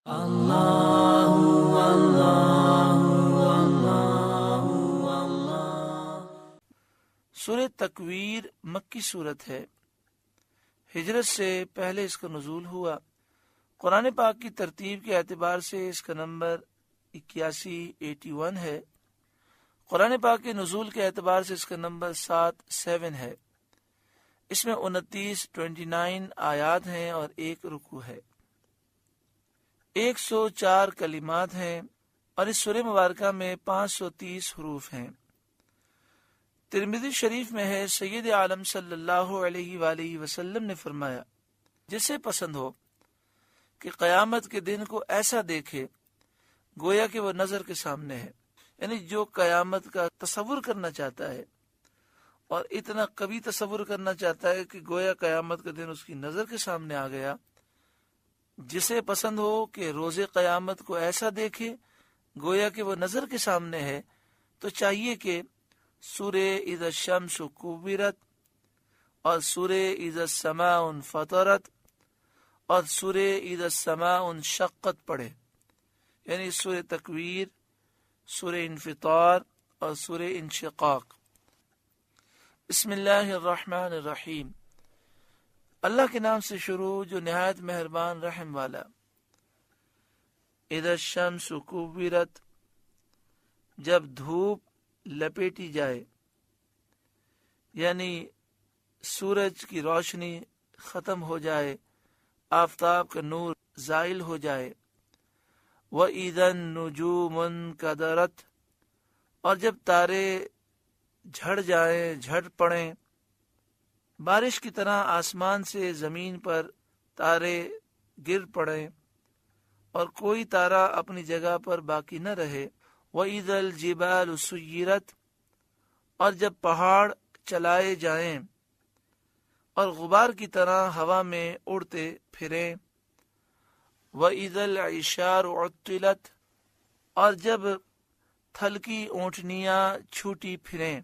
اللہ اللہ اللہ اللہ۔ سورہ تکویر مکی صورت ہے، ہجرت سے پہلے اس کا نزول ہوا۔ قرآن پاک کی ترتیب کے اعتبار سے اس کا نمبر 81 ہے۔ قرآن پاک کے نزول کے اعتبار سے اس کا نمبر 7 ہے۔ اس میں 29 آیات ہیں اور 1 رکوع ہے۔ 104 کلمات ہیں اور اس سورہ مبارکہ میں 530 حروف ہیں۔ ترمذی شریف میں ہے، سید عالم صلی اللہ علیہ وآلہ وسلم نے فرمایا، جسے پسند ہو کہ قیامت کے دن کو ایسا دیکھے گویا کہ وہ نظر کے سامنے ہے، یعنی جو قیامت کا تصور کرنا چاہتا ہے اور اتنا قوی تصور کرنا چاہتا ہے کہ گویا قیامت کا دن اس کی نظر کے سامنے آ گیا، جسے پسند ہو کہ روز قیامت کو ایسا دیکھے گویا کہ وہ نظر کے سامنے ہے، تو چاہیے کہ سورہ اذا الشمس کورت اور سورہ اذا السماء انفطرت اور سورہ اذا السماء انشقت پڑھے، یعنی سورہ تکویر، سورہ انفطار اور سورہ انشقاق۔ بسم اللہ الرحمن الرحیم، اللہ کے نام سے شروع جو نہایت مہربان رحم والا۔ اذا الشمس کورت، جب دھوپ لپیٹی جائے، یعنی سورج کی روشنی ختم ہو جائے، آفتاب کا نور زائل ہو جائے۔ وَإِذَا النُّجُومُ انْكَدَرَتْ، اور جب تارے جھڑ جائیں، جھڑ پڑیں، بارش کی طرح آسمان سے زمین پر تارے گر پڑیں اور کوئی تارا اپنی جگہ پر باقی نہ رہے۔ وَإِذَا الْجِبَالُ سُيِّرَتْ، اور جب پہاڑ چلائے جائیں اور غبار کی طرح ہوا میں اڑتے پھریں۔ وَإِذَا الْعِشَارُ عُطِّلَتْ، اور جب تھلکی اونٹنیاں چھوٹی پھریں۔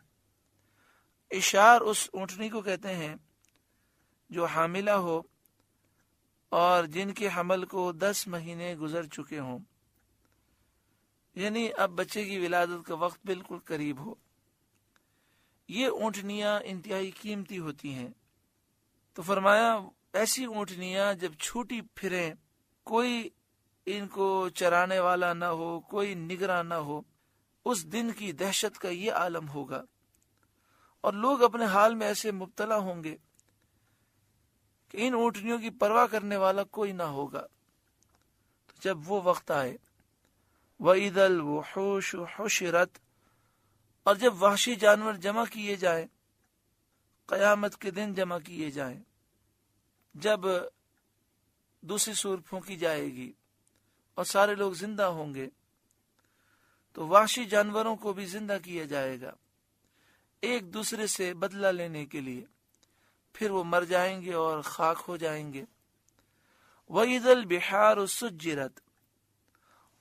اشار اس اونٹنی کو کہتے ہیں جو حاملہ ہو اور جن کے حمل کو 10 مہینے گزر چکے ہوں، یعنی اب بچے کی ولادت کا وقت بالکل قریب ہو۔ یہ اونٹنیاں انتہائی قیمتی ہوتی ہیں، تو فرمایا ایسی اونٹنیاں جب چھوٹی پھریں، کوئی ان کو چرانے والا نہ ہو، کوئی نگراں نہ ہو، اس دن کی دہشت کا یہ عالم ہوگا، اور لوگ اپنے حال میں ایسے مبتلا ہوں گے کہ ان اونٹنیوں کی پرواہ کرنے والا کوئی نہ ہوگا۔ تو جب وہ وقت آئے، وَإِذَا الْوُحُوشُ حُشِرَتْ، اور جب وحشی جانور جمع کیے جائیں، قیامت کے دن جمع کیے جائیں، جب دوسری سور پھونکی جائے گی اور سارے لوگ زندہ ہوں گے، تو وحشی جانوروں کو بھی زندہ کیا جائے گا ایک دوسرے سے بدلہ لینے کے لیے، پھر وہ مر جائیں گے اور خاک ہو جائیں گے۔ وَإِذَا الْبِحَارُ سُجِّرَتْ،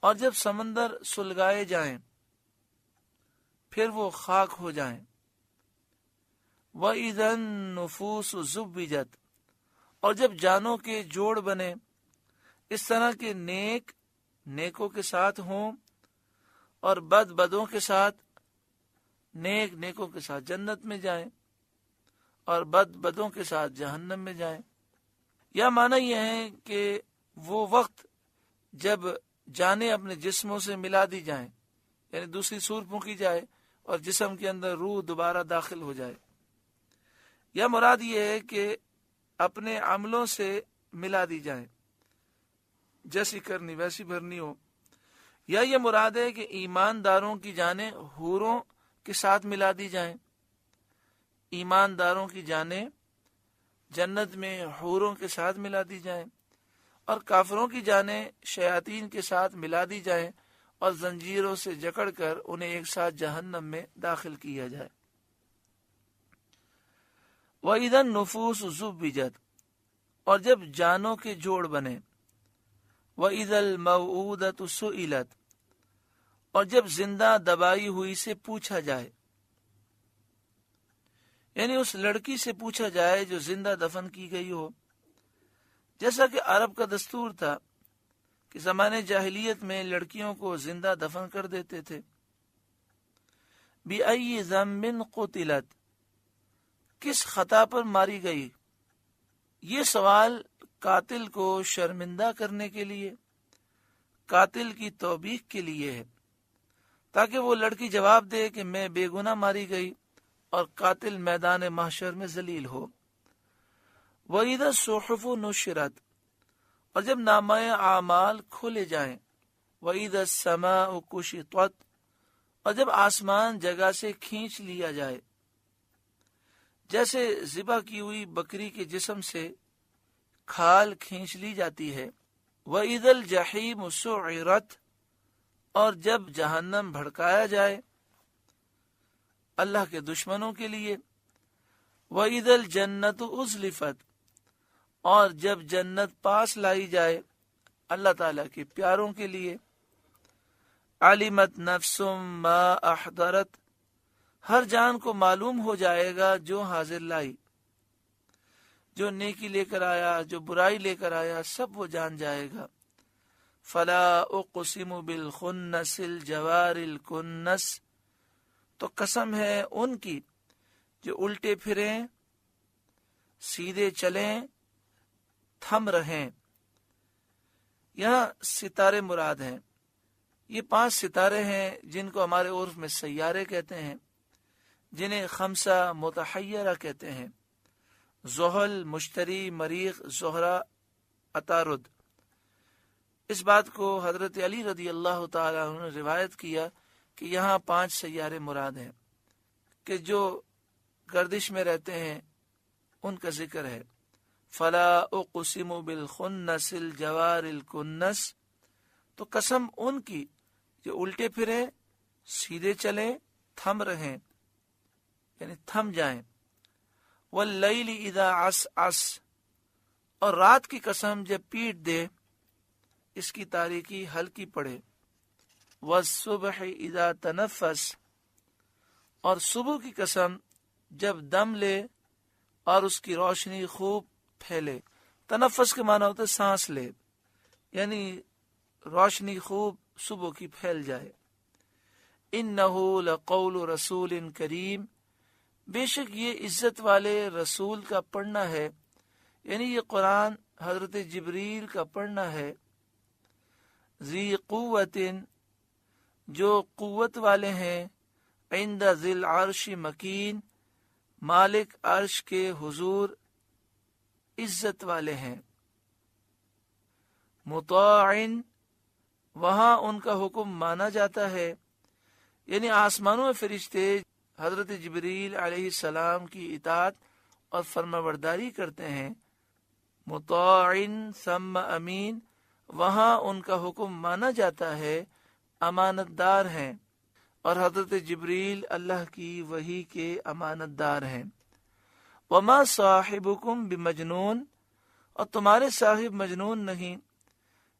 اور جب سمندر سلگائے جائیں پھر وہ خاک ہو جائیں۔ وَإِذَا النُّفُوسُ زُوِّجَتْ، اور جب جانوں کے جوڑ بنے، اس طرح کے نیک نیکوں کے ساتھ ہوں اور بد بدوں کے ساتھ، نیک نیکوں کے ساتھ جنت میں جائیں اور بد بدوں کے ساتھ جہنم میں جائیں۔ یا معنی یہ ہے کہ وہ وقت جب جانیں اپنے جسموں سے ملا دی جائیں، یعنی دوسری سور پھونکی جائے اور جسم کے اندر روح دوبارہ داخل ہو جائے۔ یا مراد یہ ہے کہ اپنے عملوں سے ملا دی جائیں، جیسی کرنی ویسی بھرنی ہو۔ یا یہ مراد ہے کہ ایمانداروں کی جانیں حوروں کے ساتھ ملا دی جائیں، ایمانداروں کی جانیں جنت میں حوروں کے ساتھ ملا دی جائیں، اور کافروں کی جانیں شیاطین کے ساتھ ملا دی جائیں اور زنجیروں سے جکڑ کر انہیں ایک ساتھ جہنم میں داخل کیا جائے۔ وَإِذَا النُّفُوسُ زُوِّجَتْ، اور جب جانوں کے جوڑ بنے۔ وَإِذَا الْمَوْءُودَةُ سُئِلَتْ، اور جب زندہ دبائی ہوئی سے پوچھا جائے، یعنی اس لڑکی سے پوچھا جائے جو زندہ دفن کی گئی ہو۔ جیسا کہ عرب کا دستور تھا کہ زمانے جاہلیت میں لڑکیوں کو زندہ دفن کر دیتے تھے. بِأَيِّ ذَنبٍ قُتِلَتْ، کس خطا پر ماری گئی؟ یہ سوال قاتل کو شرمندہ کرنے کے لیے، قاتل کی توبیخ کے لیے ہے، تاکہ وہ لڑکی جواب دے کہ میں بے گناہ ماری گئی اور قاتل میدان محشر میں ذلیل ہو. وَإِذَا الصُّحُفُ نُشِرَتْ، اور جب نامہ اعمال کھولے جائیں. وَإِذَا السَّمَاءُ كُشِطَتْ، اور جب آسمان جگہ سے کھینچ لیا جائے، جیسے ذبح کی ہوئی بکری کے جسم سے کھال کھینچ لی جاتی ہے. وَإِذَا الْجَحِيمُ سُعِّرَتْ، اور جب جہنم بھڑکایا جائے اللہ کے دشمنوں کے لیے. وَإِذَا الْجَنَّةُ أُزْلِفَتْ، اور جب جنت پاس لائی جائے اللہ تعالیٰ کے پیاروں کے لیے. عَلِمَتْ نَفْسٌ مَا أَحْضَرَتْ، ہر جان کو معلوم ہو جائے گا جو حاضر لائی، جو نیکی لے کر آیا، جو برائی لے کر آیا، سب وہ جان جائے گا. فَلَا أُقْسِمُ بِالْخُنَّسِ الْجَوَارِ الْكُنَّسِ، تو قسم ہے ان کی جو الٹے پھریں، سیدھے چلیں، تھم رہیں. یہاں ستارے مراد ہیں. یہ 5 ستارے ہیں جن کو ہمارے عرف میں سیارے کہتے ہیں، جنہیں خمسہ متحیرہ کہتے ہیں: زحل، مشتری، مریخ، زہرہ، عطارد. اس بات کو حضرت علی رضی اللہ تعالیٰ عنہ نے روایت کیا کہ یہاں 5 سیارے مراد ہیں کہ جو گردش میں رہتے ہیں، ان کا ذکر ہے. فلا اقسم بالخنس الجوار الکنس، تو قسم ان کی جو الٹے پھریں، سیدھے چلیں، تھم رہیں، یعنی تھم جائیں. واللیل اذا عسعس، اور رات کی قسم جب پیٹ دے، اس کی تاریکی ہلکی پڑے. والصبح اذا تنفس، اور صبح کی قسم جب دم لے اور اس کی روشنی خوب پھیلے. تنفس کے معنی ہوتا ہے سانس لے، یعنی روشنی خوب صبح کی پھیل جائے. انہ لقول رسول کریم، بے شک یہ عزت والے رسول کا پڑھنا ہے، یعنی یہ قرآن حضرت جبریل کا پڑھنا ہے. ذی قوت، جو قوت والے ہیں، عند ذی العرش مکین، مالک عرش کے حضور عزت والے ہیں. مطاع، وہاں ان کا حکم مانا جاتا ہے، یعنی آسمانوں میں فرشتے حضرت جبریل علیہ السلام کی اطاعت اور فرمانبرداری کرتے ہیں. مطاع ثم امین، وہاں ان کا حکم مانا جاتا ہے، امانت دار ہیں، اور حضرت جبریل اللہ کی وحی کے امانت دار ہیں. وما صاحبکم بمجنون، اور تمہارے صاحب مجنون نہیں،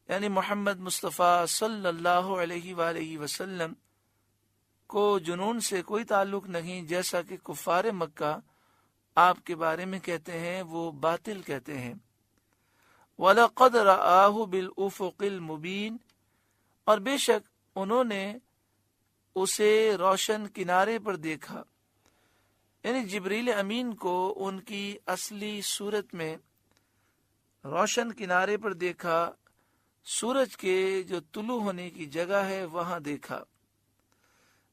یعنی محمد مصطفیٰ صلی اللہ علیہ وآلہ وسلم کو جنون سے کوئی تعلق نہیں، جیسا کہ کفار مکہ آپ کے بارے میں کہتے ہیں، وہ باطل کہتے ہیں. وَلَقَدْ رَآهُ بِالْأُفُقِ الْمُبِينِ، اور بے شک انہوں نے اسے روشن کنارے پر دیکھا، یعنی جبریل امین کو ان کی اصلی صورت میں روشن کنارے پر دیکھا، سورج کے جو طلوع ہونے کی جگہ ہے وہاں دیکھا.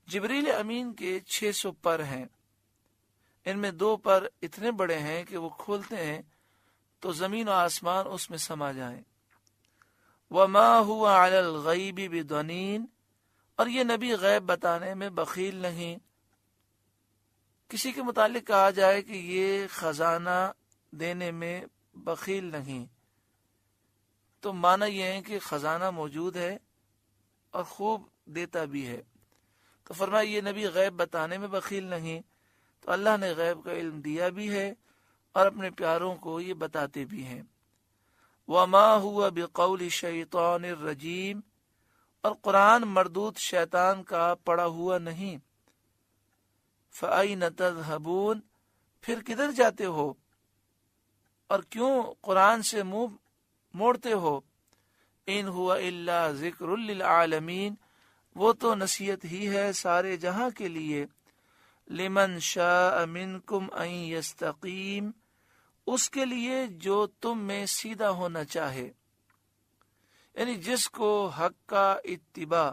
جبریل امین کے 600 پر ہیں، ان میں 2 پر اتنے بڑے ہیں کہ وہ کھولتے ہیں تو زمین و آسمان اس میں سما جائیں. وما هو علی الغیب بضنین، اور یہ نبی غیب بتانے میں بخیل نہیں. کسی کے متعلق کہا جائے کہ یہ خزانہ دینے میں بخیل نہیں، تو معنی یہ ہے کہ خزانہ موجود ہے اور خوب دیتا بھی ہے. تو فرمایا یہ نبی غیب بتانے میں بخیل نہیں، تو اللہ نے غیب کا علم دیا بھی ہے اور اپنے پیاروں کو یہ بتاتے بھی ہیں. وما هو بقول شیطان الرجیم، اور قرآن مردود شیطان کا پڑا ہوا نہیں. فأین تذهبون، پھر کدھر جاتے ہو اور کیوں قرآن سے منہ موڑتے ہو؟ ان ہوا الا ذکر للعالمین، وہ تو نصیحت ہی ہے سارے جہاں کے لیے، لمن شاء منکم ان یستقیم، اس کے لیے جو تم میں سیدھا ہونا چاہے، یعنی جس کو حق کا اتباع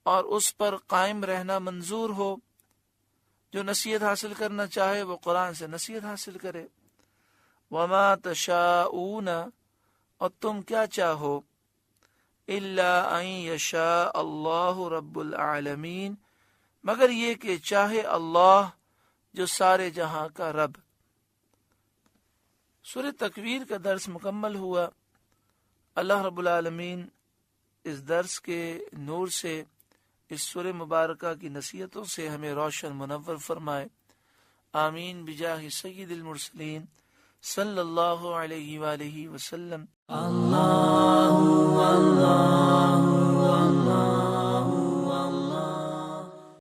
اور اس پر قائم رہنا منظور ہو، جو نصیحت حاصل کرنا چاہے وہ قرآن سے نصیحت حاصل کرے۔ وما تشاءون، اور تم کیا چاہو، الا ان یشاء اللہ رب العالمین، مگر یہ کہ چاہے اللہ جو سارے جہاں کا رب۔ سورہ تکویر کا درس مکمل ہوا۔ اللہ رب العالمین اس درس کے نور سے، اس سورہ مبارکہ کی نصیحتوں سے ہمیں روشن منور فرمائے، آمین بجاہ سید المرسلین صلی اللہ علیہ وآلہ وسلم۔ اللہ اللہ